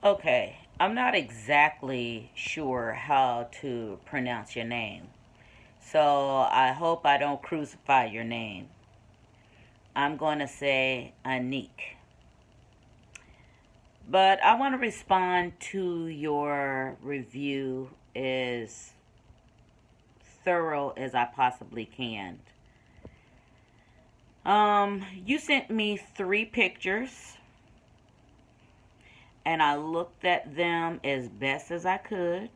Okay, I'm not exactly sure how to pronounce your name, so I hope I don't crucify your name. I'm going to say Annique. But I want to respond to your review as thorough as I possibly can. You sent me 3 pictures, and I looked at them as best as I could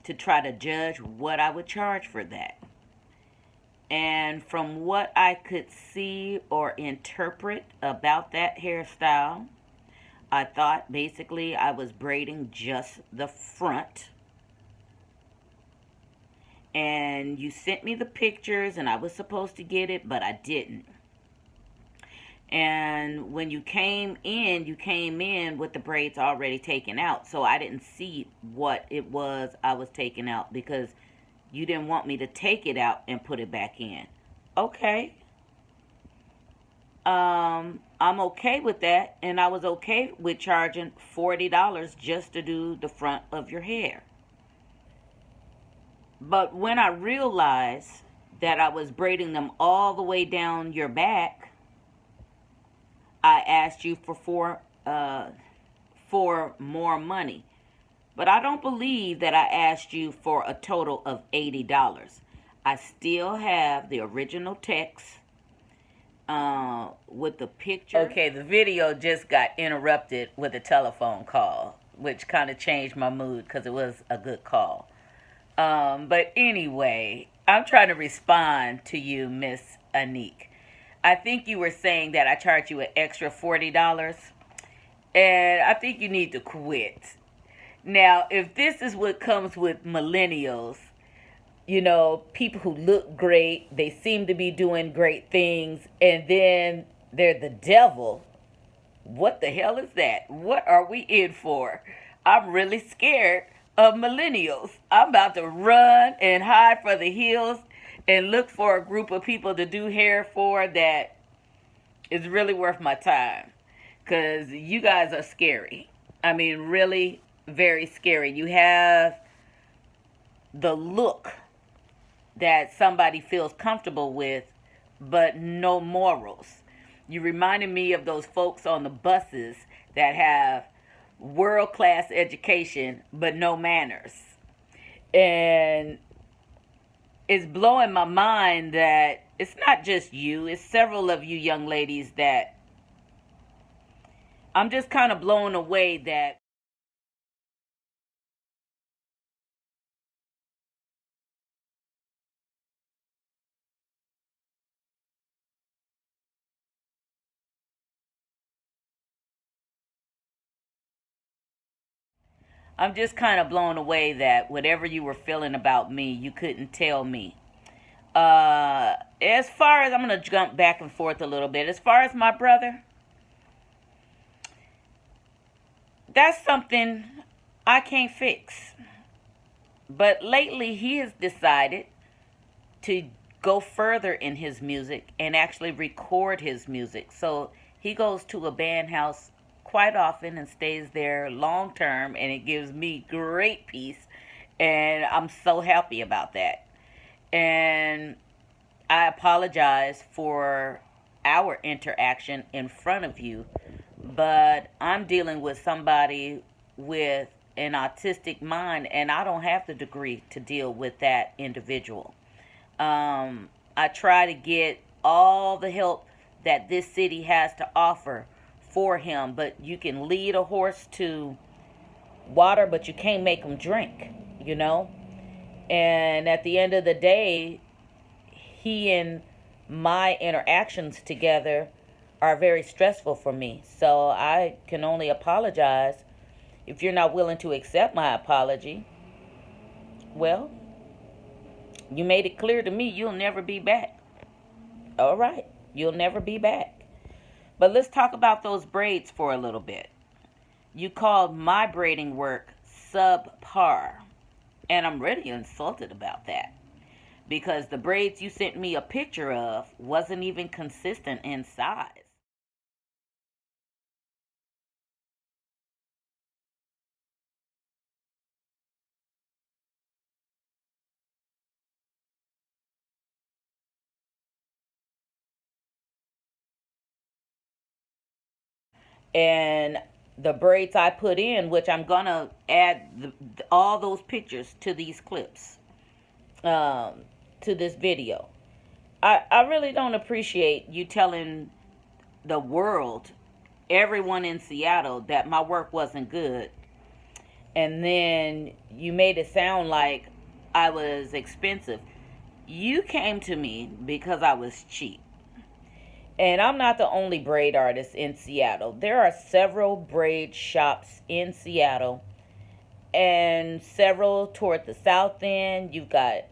to try to judge what I would charge for that. And from what I could see or interpret about that hairstyle, I thought basically I was braiding just the front. And you sent me the pictures, and I was supposed to get it, but I didn't. And when you came in with the braids already taken out. So I didn't see what it was I was taking out because you didn't want me to take it out and put it back in. Okay. I'm okay with that. And I was okay with charging $40 just to do the front of your hair. But when I realized that I was braiding them all the way down your back, I asked you for more money. But I don't believe that I asked you for a total of $80. I still have the original text with the picture. Okay, the video just got interrupted with a telephone call, which kind of changed my mood because it was a good call. But anyway, I'm trying to respond to you, Miss Annique. I think you were saying that I charged you an extra $40, and I think you need to quit. Now, if this is what comes with millennials, people who look great, they seem to be doing great things, and then they're the devil. What the hell is that? What are we in for? I'm really scared of millennials. I'm about to run and hide for the hills and look for a group of people to do hair for that is really worth my time. Because you guys are scary. I mean, really very scary. You have the look that somebody feels comfortable with, but no morals. You reminded me of those folks on the buses that have world-class education, but no manners. And it's blowing my mind that it's not just you, it's several of you young ladies that I'm just kind of blown away that I'm just kind of blown away that whatever you were feeling about me, you couldn't tell me. As far as, I'm going to jump back and forth a little bit. As far as my brother, that's something I can't fix. But lately he has decided to go further in his music and actually record his music. So he goes to a band house quite often and stays there long term, and it gives me great peace, and I'm so happy about that. And I apologize for our interaction in front of you, but I'm dealing with somebody with an autistic mind, and I don't have the degree to deal with that individual. I try to get all the help that this city has to offer for him, but you can lead a horse to water, but you can't make him drink, you know? And at the end of the day, he and my interactions together are very stressful for me. So I can only apologize. If you're not willing to accept my apology, well, you made it clear to me you'll never be back. All right, you'll never be back. But let's talk about those braids for a little bit. You called my braiding work subpar, and I'm really insulted about that, because the braids you sent me a picture of wasn't even consistent in size. And the braids I put in, which I'm going to add all those pictures to these clips, to this video. I really don't appreciate you telling the world, everyone in Seattle, that my work wasn't good. And then you made it sound like I was expensive. You came to me because I was cheap. And I'm not the only braid artist in Seattle. There are several braid shops in Seattle and several toward the south end. You've got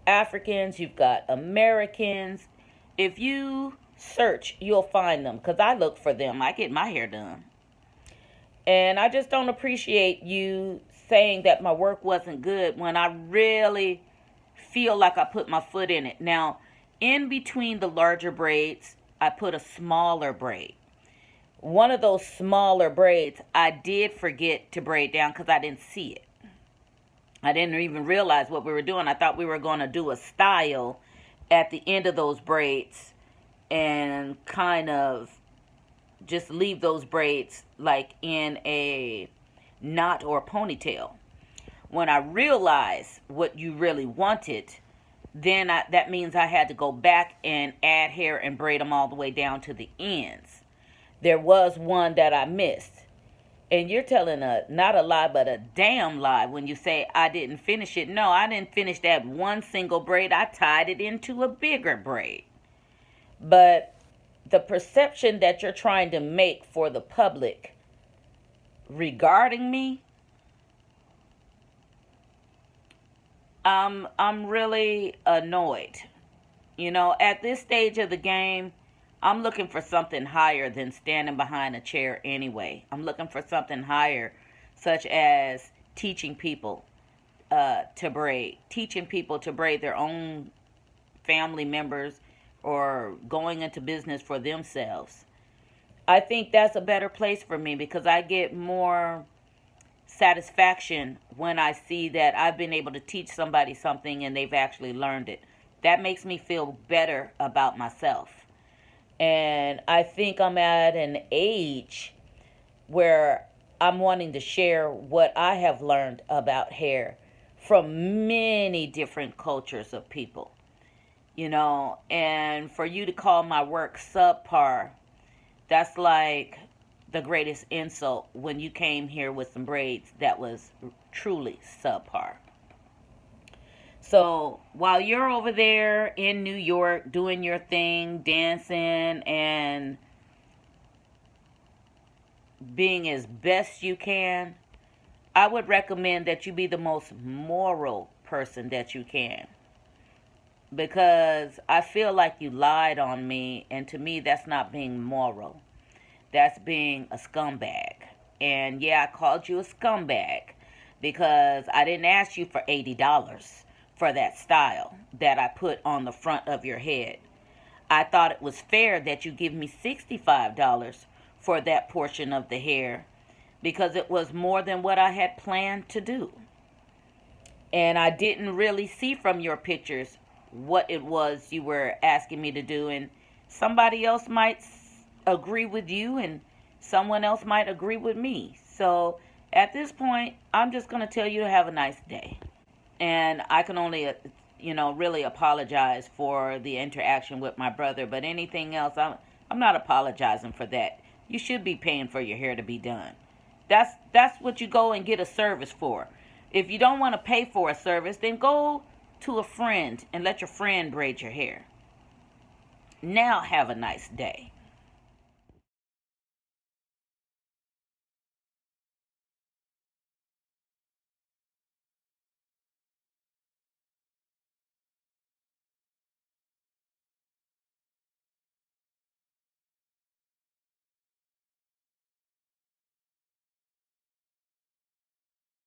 Africans, you've got Americans. If you search, you'll find them because I look for them. I get my hair done. And I just don't appreciate you saying that my work wasn't good when I really feel like I put my foot in it. Now, in between the larger braids, I put a smaller braid. One of those smaller braids, I did forget to braid down because I didn't see it. I didn't even realize what we were doing. I thought we were going to do a style at the end of those braids and kind of just leave those braids like in a knot or ponytail. When I realized what you really wanted, then that means I had to go back and add hair and braid them all the way down to the ends. There was one that I missed. And you're telling not a lie, but a damn lie when you say I didn't finish it. No, I didn't finish that one single braid. I tied it into a bigger braid. But the perception that you're trying to make for the public regarding me, I'm really annoyed. You know, at this stage of the game, I'm looking for something higher than standing behind a chair anyway. I'm looking for something higher, such as teaching people to braid. Teaching people to braid their own family members or going into business for themselves. I think that's a better place for me because I get more satisfaction when I see that I've been able to teach somebody something and they've actually learned it. That makes me feel better about myself. And I think I'm at an age where I'm wanting to share what I have learned about hair from many different cultures of people. You know, and for you to call my work subpar, that's like the greatest insult when you came here with some braids that was truly subpar. So while you're over there in New York doing your thing, dancing and being as best you can, I would recommend that you be the most moral person that you can. Because I feel like you lied on me, and to me that's not being moral. That's being a scumbag. And yeah, I called you a scumbag because I didn't ask you for $80 for that style that I put on the front of your head. I thought it was fair that you give me $65 for that portion of the hair because it was more than what I had planned to do. And I didn't really see from your pictures what it was you were asking me to do. And somebody else might agree with you and someone else might agree with me. So at this point, I'm just going to tell you to have a nice day. And I can only, really apologize for the interaction with my brother. But anything else, I'm not apologizing for that. You should be paying for your hair to be done. That's what you go and get a service for. If you don't want to pay for a service, then go to a friend and let your friend braid your hair. Now have a nice day.